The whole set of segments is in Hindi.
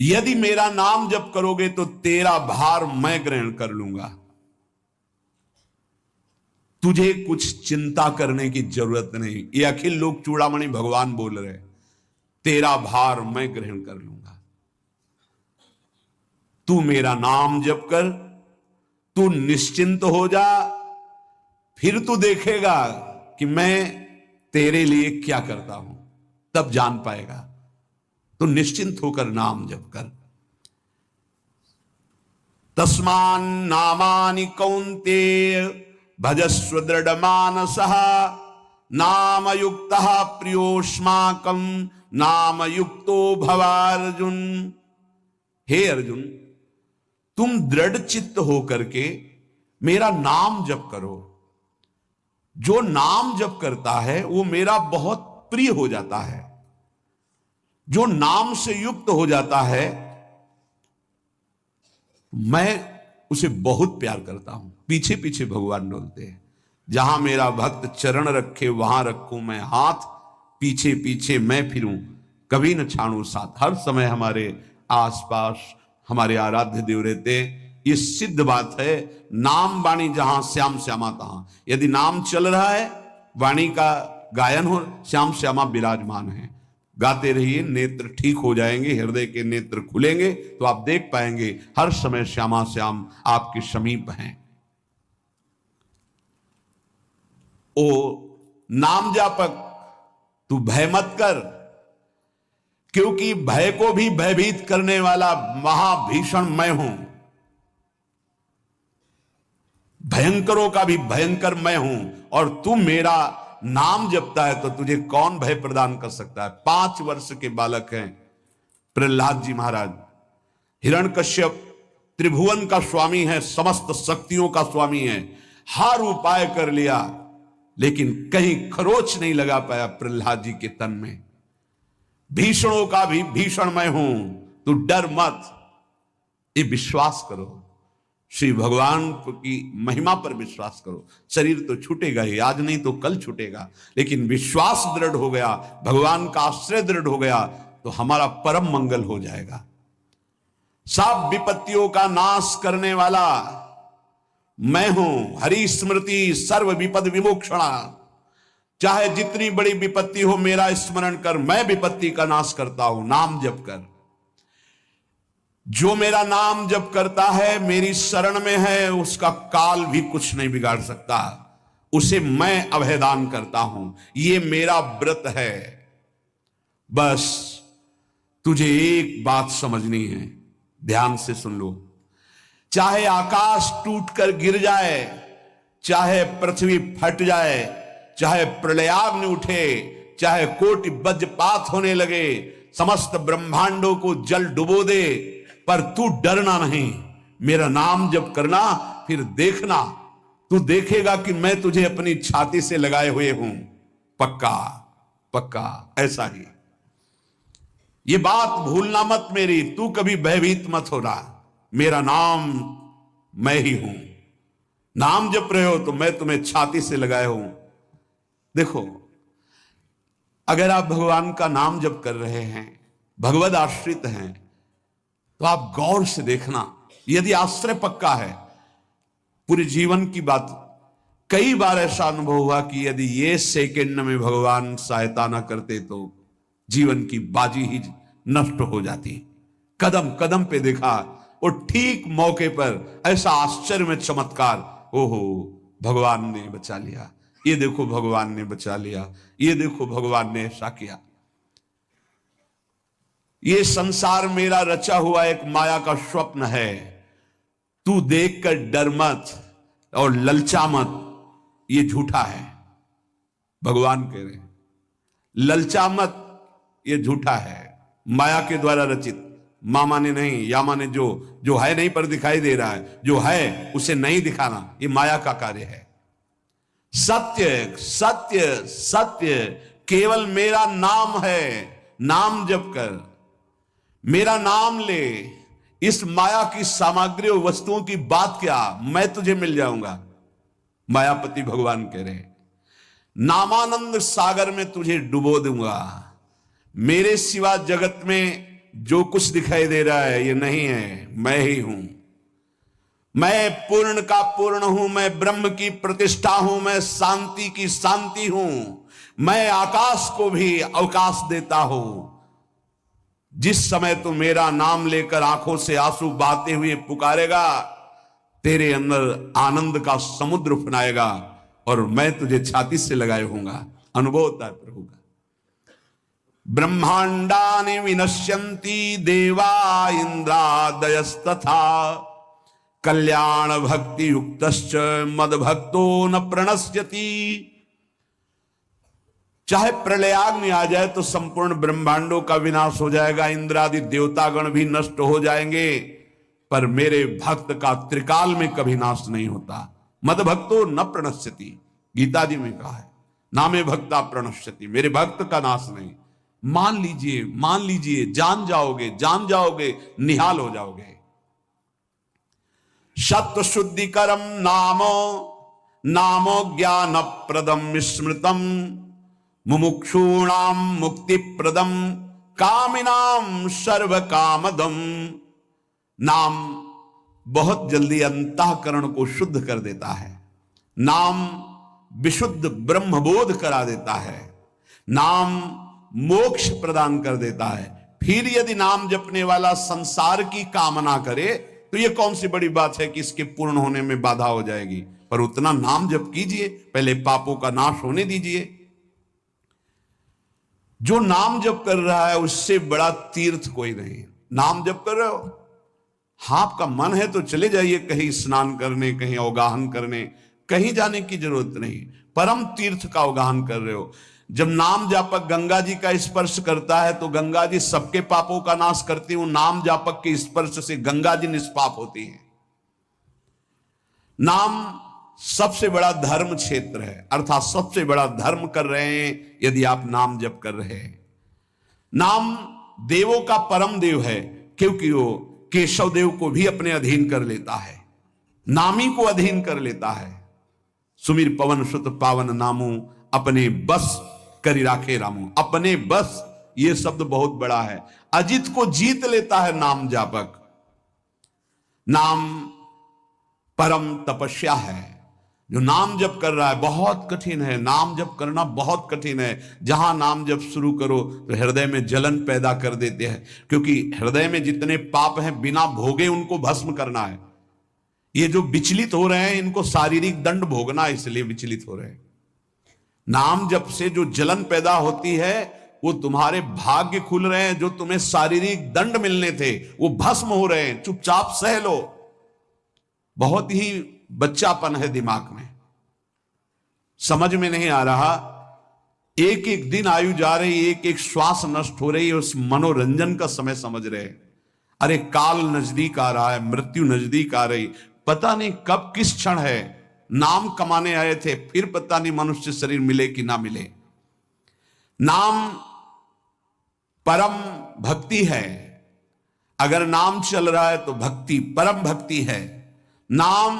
यदि मेरा नाम जप करोगे तो तेरा भार मैं ग्रहण कर लूंगा। तुझे कुछ चिंता करने की जरूरत नहीं। ये अखिल लोक चूड़ामणि भगवान बोल रहे, तेरा भार मैं ग्रहण कर लूंगा। तू मेरा नाम जप कर, तू निश्चिंत हो जा, फिर तू देखेगा कि मैं तेरे लिए क्या करता हूं, तब जान पाएगा। तो निश्चिंत होकर नाम जप कर। तस्मान नामानि कौन्तेय भजस्व दृढ़ मानसः नाम युक्तः प्रियोष्माकं नाम युक्तो भवार्जुन। हे अर्जुन, तुम दृढ़ चित्त होकर के मेरा नाम जप करो। जो नाम जप करता है वो मेरा बहुत प्रिय हो जाता है। जो नाम से युक्त हो जाता है मैं उसे बहुत प्यार करता हूं। पीछे पीछे भगवान डोलते हैं। जहां मेरा भक्त चरण रखे वहां रखूं मैं हाथ, पीछे पीछे मैं फिरूं कभी न छाड़ू साथ। हर समय हमारे आसपास हमारे आराध्य देव रहते। ये सिद्ध बात है। नाम वाणी जहां श्याम श्यामा तहां। यदि नाम चल रहा है, वाणी का गायन हो, श्याम श्यामा विराजमान है। गाते रहिए, नेत्र ठीक हो जाएंगे, हृदय के नेत्र खुलेंगे तो आप देख पाएंगे हर समय श्यामा श्याम आपके समीप हैं। ओ नाम जापक, तू भय मत कर, क्योंकि भय को भी भयभीत करने वाला महाभीषण मैं हूं। भयंकरों का भी भयंकर मैं हूं। और तू मेरा नाम जपता है तो तुझे कौन भय प्रदान कर सकता है। 5 वर्ष के बालक हैं प्रहलाद जी महाराज। हिरण्यकश्यप त्रिभुवन का स्वामी है, समस्त शक्तियों का स्वामी है। हर उपाय कर लिया लेकिन कहीं खरोच नहीं लगा पाया प्रहलाद जी के तन में। भीषणों का भी भीषण मैं हूं, तू डर मत। ये विश्वास करो, श्री भगवान की महिमा पर विश्वास करो। शरीर तो छूटेगा ही, आज नहीं तो कल छूटेगा, लेकिन विश्वास दृढ़ हो गया, भगवान का आश्रय दृढ़ हो गया तो हमारा परम मंगल हो जाएगा। सब विपत्तियों का नाश करने वाला मैं हूं। हरि स्मृति सर्व विपद विमोक्षणा। चाहे जितनी बड़ी विपत्ति हो मेरा स्मरण कर, मैं विपत्ति का नाश करता हूं। नाम जप कर। जो मेरा नाम जप करता है, मेरी शरण में है, उसका काल भी कुछ नहीं बिगाड़ सकता। उसे मैं अभयदान करता हूं। ये मेरा व्रत है। बस तुझे एक बात समझनी है, ध्यान से सुन लो। चाहे आकाश टूटकर गिर जाए, चाहे पृथ्वी फट जाए, चाहे प्रलयाग्नि उठे, चाहे कोटि वज्रपात होने लगे, समस्त ब्रह्मांडों को जल डुबो दे, पर तू डरना नहीं। मेरा नाम जप करना, फिर देखना, तू देखेगा कि मैं तुझे अपनी छाती से लगाए हुए हूं। पक्का पक्का ऐसा ही। ये बात भूलना मत मेरी। तू कभी भयभीत मत हो रहा। मेरा नाम मैं ही हूं। नाम जप रहे हो तो मैं तुम्हें छाती से लगाए हूं। देखो, अगर आप भगवान का नाम जप कर रहे हैं, भगवद आश्रित हैं, तो आप गौर से देखना। यदि आश्रय पक्का है, पूरे जीवन की बात, कई बार ऐसा अनुभव हुआ कि यदि ये सेकंड में भगवान सहायता ना करते तो जीवन की बाजी ही नष्ट हो जाती। कदम कदम पे देखा, और ठीक मौके पर ऐसा आश्चर्य में चमत्कार, ओहो भगवान ने बचा लिया, ये देखो भगवान ने बचा लिया, ये देखो भगवान ने ऐसा किया। ये संसार मेरा रचा हुआ एक माया का स्वप्न है। तू देखकर डर मत और ललचा मत, ये झूठा है। भगवान कह रहे ललचा मत, ये झूठा है, माया के द्वारा रचित। मामा ने नहीं, या माने जो है नहीं पर दिखाई दे रहा है, जो है उसे नहीं दिखाना, ये माया का कार्य है। सत्य सत्य सत्य केवल मेरा नाम है। नाम जप कर, मेरा नाम ले। इस माया की सामग्री और वस्तुओं की बात क्या, मैं तुझे मिल जाऊंगा। मायापति भगवान कह रहे नामानंद सागर में तुझे डुबो दूंगा। मेरे सिवा जगत में जो कुछ दिखाई दे रहा है ये नहीं है, मैं ही हूं। मैं पूर्ण का पूर्ण हूं, मैं ब्रह्म की प्रतिष्ठा हूं, मैं शांति की शांति हूं, मैं आकाश को भी अवकाश देता हूं। जिस समय तू मेरा नाम लेकर आंखों से आंसू बहाते हुए पुकारेगा, तेरे अंदर आनंद का समुद्र उफनाएगा और मैं तुझे छाती से लगाए होऊंगा। अनुभव होता है प्रभु का। ब्रह्मांडानि विनश्यन्ति देवा इंद्रादयस्तथा कल्याण भक्ति युक्तश्च मद भक्तो न प्रणश्यति। चाहे प्रलयाग्नि आ जाए तो संपूर्ण ब्रह्मांडों का विनाश हो जाएगा, इंद्रादि देवतागण भी नष्ट हो जाएंगे, पर मेरे भक्त का त्रिकाल में कभी नाश नहीं होता। मद भक्तो न प्रणश्यति, गीता जी में कहा है, नामे भक्ता प्रणश्यति, मेरे भक्त का नाश नहीं। मान लीजिए, जान जाओगे, निहाल हो जाओगे। सत्व शुद्धिकरम नामो ज्ञान प्रदम स्मृतम मुमुक्षूणाम मुक्ति प्रदम कामिनाम सर्व कामदम। नाम बहुत जल्दी अंतःकरण को शुद्ध कर देता है। नाम विशुद्ध ब्रह्मबोध करा देता है। नाम मोक्ष प्रदान कर देता है। फिर यदि नाम जपने वाला संसार की कामना करे तो यह कौन सी बड़ी बात है कि इसके पूर्ण होने में बाधा हो जाएगी। पर उतना नाम जप कीजिए, पहले पापों का नाश होने दीजिए। जो नाम जप कर रहा है उससे बड़ा तीर्थ कोई नहीं। नाम जप कर रहे हो, आपका मन है तो चले जाइए कहीं स्नान करने, कहीं अवगाहन करने, कहीं जाने की जरूरत नहीं। परम तीर्थ का अवगाहन कर रहे हो। जब नाम जापक गंगा जी का स्पर्श करता है तो गंगा जी सबके पापों का नाश करती हूं, नाम जापक के स्पर्श से गंगा जी निष्पाप होती है। नाम सबसे बड़ा धर्म क्षेत्र है, अर्थात सबसे बड़ा धर्म कर रहे हैं यदि आप नाम जप कर रहे हैं। नाम देवों का परम देव है, क्योंकि वो केशव देव को भी अपने अधीन कर लेता है, नामी को अधीन कर लेता है। सुमिर पवन सुत पावन नामू अपने बस करी राखे रामू। अपने बस, ये शब्द बहुत बड़ा है। अजित को जीत लेता है नाम जापक। नाम परम तपस्या है। जो नाम जप कर रहा है बहुत कठिन है, नाम जप करना बहुत कठिन है। जहां नाम जप शुरू करो तो हृदय में जलन पैदा कर देते हैं, क्योंकि हृदय में जितने पाप हैं बिना भोगे उनको भस्म करना है। ये जो विचलित हो रहे हैं इनको शारीरिक दंड भोगना, इसलिए विचलित हो रहे हैं। नाम जप से जो जलन पैदा होती है वो तुम्हारे भाग्य खुल रहे हैं, जो तुम्हें शारीरिक दंड मिलने थे वो भस्म हो रहे हैं। चुपचाप सह लो। बहुत ही बच्चापन है दिमाग में, समझ में नहीं आ रहा। एक एक दिन आयु जा रही, एक एक श्वास नष्ट हो रही है, उस मनोरंजन का समय समझ रहे। अरे काल नजदीक आ रहा है, मृत्यु नजदीक आ रही, पता नहीं कब किस क्षण है। नाम कमाने आए थे, फिर पता नहीं मनुष्य शरीर मिले कि ना मिले। नाम परम भक्ति है। अगर नाम चल रहा है तो भक्ति परम भक्ति है। नाम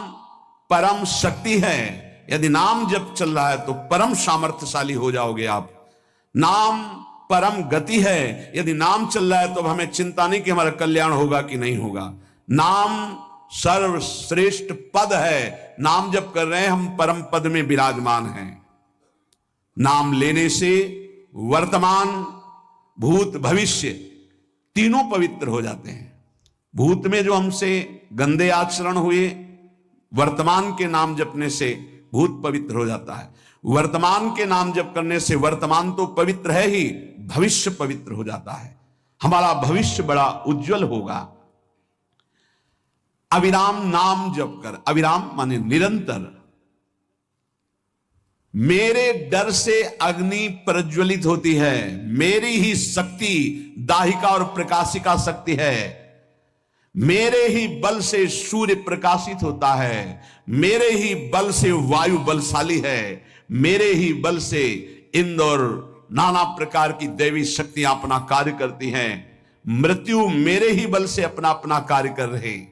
परम शक्ति है। यदि नाम जब चल रहा है तो परम सामर्थ्यशाली हो जाओगे आप। नाम परम गति है। यदि नाम चल रहा है तो हमें चिंता नहीं कि हमारा कल्याण होगा कि नहीं होगा। नाम सर्वश्रेष्ठ पद है। नाम जब कर रहे हैं हम परम पद में विराजमान हैं। नाम लेने से वर्तमान भूत भविष्य तीनों पवित्र हो जाते हैं। भूत में जो हमसे गंदे आचरण हुए, वर्तमान के नाम जपने से भूत पवित्र हो जाता है। वर्तमान के नाम जप करने से वर्तमान तो पवित्र है ही, भविष्य पवित्र हो जाता है। हमारा भविष्य बड़ा उज्जवल होगा। अविराम नाम जप कर, अविराम माने निरंतर। मेरे डर से अग्नि प्रज्वलित होती है। मेरी ही शक्ति दाहिका और प्रकाशिका शक्ति है। मेरे ही बल से सूर्य प्रकाशित होता है। मेरे ही बल से वायु बलशाली है। मेरे ही बल से इंद्र और नाना प्रकार की दैवी शक्तियां अपना कार्य करती हैं। मृत्यु मेरे ही बल से अपना अपना कार्य कर रहे।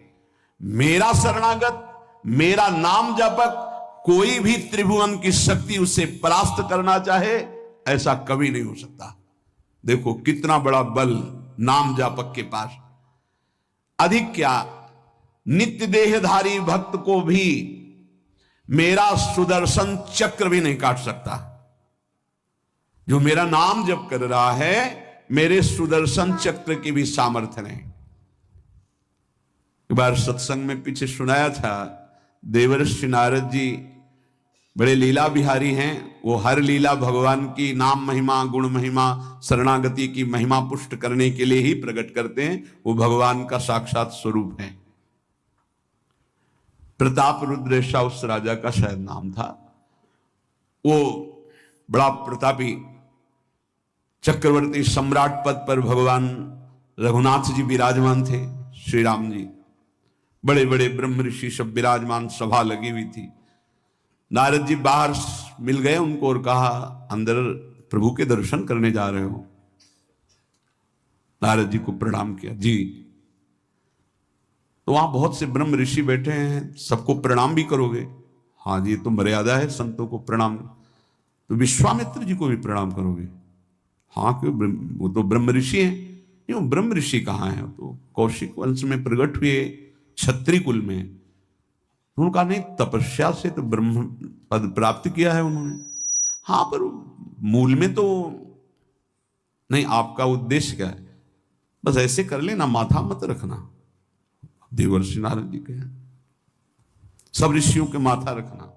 मेरा शरणागत, मेरा नाम जापक, कोई भी त्रिभुवन की शक्ति उसे परास्त करना चाहे ऐसा कभी नहीं हो सकता। देखो कितना बड़ा बल नाम जापक के पास। अधिक क्या, नित्य देहधारी भक्त को भी मेरा सुदर्शन चक्र भी नहीं काट सकता। जो मेरा नाम जप कर रहा है, मेरे सुदर्शन चक्र की भी सामर्थ्य नहीं। एक बार सत्संग में पीछे सुनाया था, देवर्षि नारद जी बड़े लीला बिहारी हैं। वो हर लीला भगवान की नाम महिमा, गुण महिमा, शरणागति की महिमा पुष्ट करने के लिए ही प्रकट करते हैं। वो भगवान का साक्षात स्वरूप है। प्रताप रुद्रेशा उस राजा का शायद नाम था। वो बड़ा प्रतापी चक्रवर्ती सम्राट पद पर भगवान रघुनाथ जी विराजमान थे। श्री राम जी, बड़े बड़े ब्रह्म ऋषि सब विराजमान, सभा लगी हुई थी। नारद जी बाहर मिल गए उनको और कहा, अंदर प्रभु के दर्शन करने जा रहे हो? नारद जी को प्रणाम किया। जी। तो वहां बहुत से ब्रह्म ऋषि बैठे हैं, सबको प्रणाम भी करोगे? हाँ जी, तो मर्यादा है संतों को प्रणाम। तो विश्वामित्र जी को भी प्रणाम करोगे? हाँ, क्यों, वो तो ब्रह्म ऋषि हैं। क्यों, ब्रह्म ऋषि कहाँ हैं? तो कौशिक वंश में प्रकट हुए, क्षत्रिय कुल में। उन्होंने कहा नहीं, तपस्या से तो ब्रह्म पद प्राप्त किया है उन्होंने। हाँ, पर मूल में तो नहीं। आपका उद्देश्य क्या है? बस ऐसे कर लेना, माथा मत रखना। देवर्षि नारद जी के सब ऋषियों के माथा रखना।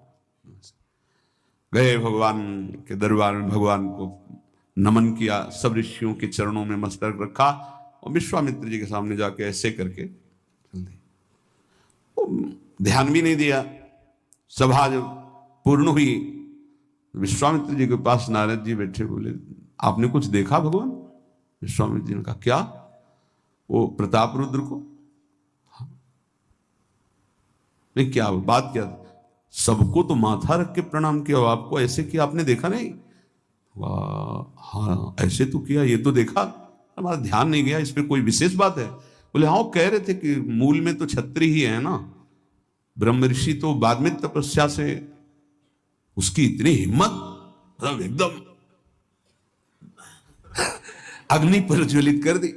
गए भगवान के दरबार में, भगवान को नमन किया, सब ऋषियों के चरणों में मस्तक रखा और विश्वामित्र जी के सामने जाके ऐसे करके चल दी। ध्यान भी नहीं दिया। सभा जब पूर्ण हुई, विश्वामित्र जी के पास नारद जी बैठे, बोले आपने कुछ देखा भगवान? विश्वामित्र जी ने कहा क्या? वो प्रताप रुद्र को? नहीं, क्या बात क्या? सबको तो माथा रख के प्रणाम किया, आपको ऐसे किया, आपने देखा नहीं? वाह, हाँ ऐसे तो किया, ये तो देखा, हमारा ध्यान नहीं गया, इस पे कोई विशेष बात है? बोले हाँ, वो कह रहे थे कि मूल में तो क्षत्रिय ही है ना, ब्रह्म ऋषि तो बाद में तपस्या से, उसकी इतनी हिम्मत, मतलब एकदम अग्नि पर ज्वलित कर दी।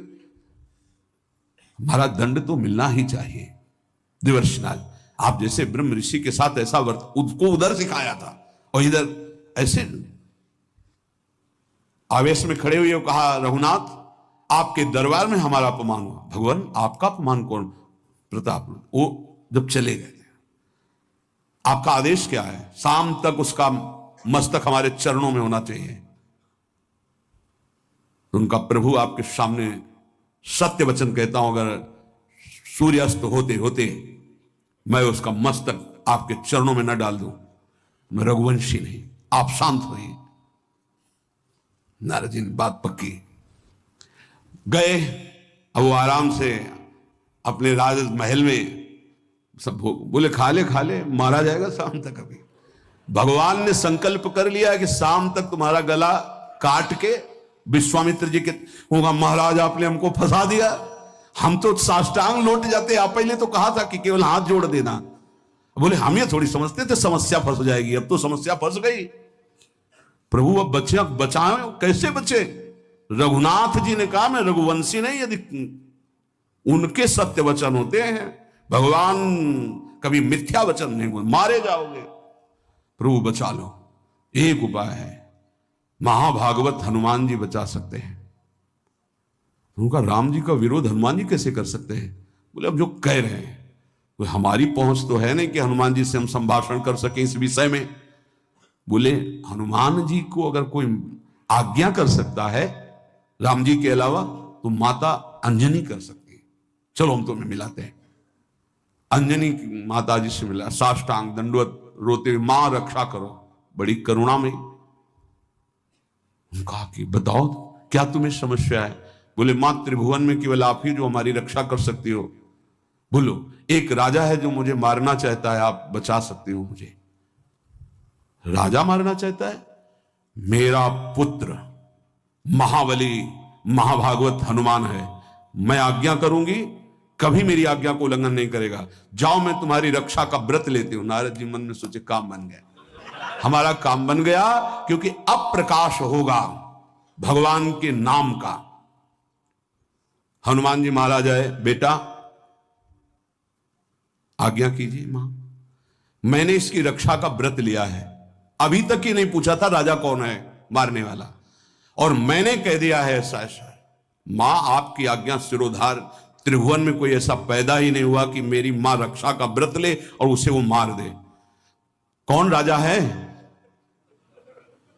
हमारा दंड तो मिलना ही चाहिए। देवर्षिनाथ, आप जैसे ब्रह्म ऋषि के साथ ऐसा वर्त उसको उधर सिखाया था और इधर ऐसे आवेश में खड़े हुए कहा, रघुनाथ आपके दरबार में हमारा अपमान हुआ। भगवान आपका अपमान कौन? प्रताप। वो जब चले गए, आपका आदेश क्या है? शाम तक उसका मस्तक हमारे चरणों में होना चाहिए। तो उनका प्रभु आपके सामने सत्य वचन कहता हूं, अगर सूर्यास्त होते होते मैं उसका मस्तक आपके चरणों में न डाल दूं, मैं रघुवंशी नहीं। आप शांत होइए। नारद जी ने बात पक्की। गए, अब वो आराम से अपने राज महल में सब बोले खा ले, मारा जाएगा शाम तक। अभी भगवान ने संकल्प कर लिया कि शाम तक तुम्हारा गला काट के विश्वामित्र जी के होगा, महाराज आपने हमको फंसा दिया, हम तो साष्टांग लौट जाते। आप पहले तो कहा था कि केवल हाथ जोड़ देना। बोले हम ये थोड़ी समझते थे समस्या फंस जाएगी, अब तो समस्या फंस गई। प्रभु अब बचे, बचाए कैसे बचे? रघुनाथ जी ने कहा मैं रघुवंशी नहीं, यदि उनके सत्य वचन होते हैं, भगवान कभी मिथ्या वचन नहीं बोले, मारे जाओगे। प्रभु बचा लो। एक उपाय है, महाभागवत हनुमान जी बचा सकते हैं। उनका राम जी का विरोध हनुमान जी कैसे कर सकते हैं? बोले अब जो कह रहे हैं, तो हमारी पहुंच तो है नहीं कि हनुमान जी से हम संभाषण कर सके इस विषय में। बोले हनुमान जी को अगर कोई आज्ञा कर सकता है राम जी के अलावा, तो माता अंजनी कर सकती है। चलो हम तुम्हें मिलाते हैं। अंजनी माता जी से मिला, साष्टांग दंडवत रोते हुए, मां रक्षा करो, बड़ी करुणा में। कहा कि बताओ क्या तुम्हें समस्या है? बोले मां त्रिभुवन में केवल आप ही जो हमारी रक्षा कर सकती हो। बोलो एक राजा है जो मुझे मारना चाहता है, आप बचा सकती हो मुझे? राजा मारना चाहता है? मेरा पुत्र महाबली महाभागवत हनुमान है, मैं आज्ञा करूंगी, कभी मेरी आज्ञा को उल्लंघन नहीं करेगा। जाओ मैं तुम्हारी रक्षा का व्रत लेती हूं। नारद जी मन में सोचे काम बन गया, हमारा काम बन गया, क्योंकि अब प्रकाश होगा भगवान के नाम का। हनुमान जी महाराज आए, बेटा आज्ञा कीजिए मां, मैंने इसकी रक्षा का व्रत लिया है, अभी तक ही नहीं पूछा था राजा कौन है मारने वाला, और मैंने कह दिया है ऐसा ऐसा। मां आपकी आज्ञा सिरोधार, त्रिभुवन में कोई ऐसा पैदा ही नहीं हुआ कि मेरी मां रक्षा का व्रत ले और उसे वो मार दे। कौन राजा है?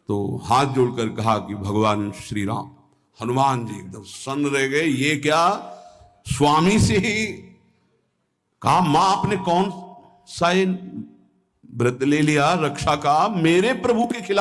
तो हाथ जोड़कर कहा कि भगवान श्री राम। हनुमान जी एकदम सन्न रह गए, ये क्या, स्वामी से ही कहा मां आपने कौन सा व्रत ले लिया रक्षा का, मेरे प्रभु के खिलाफ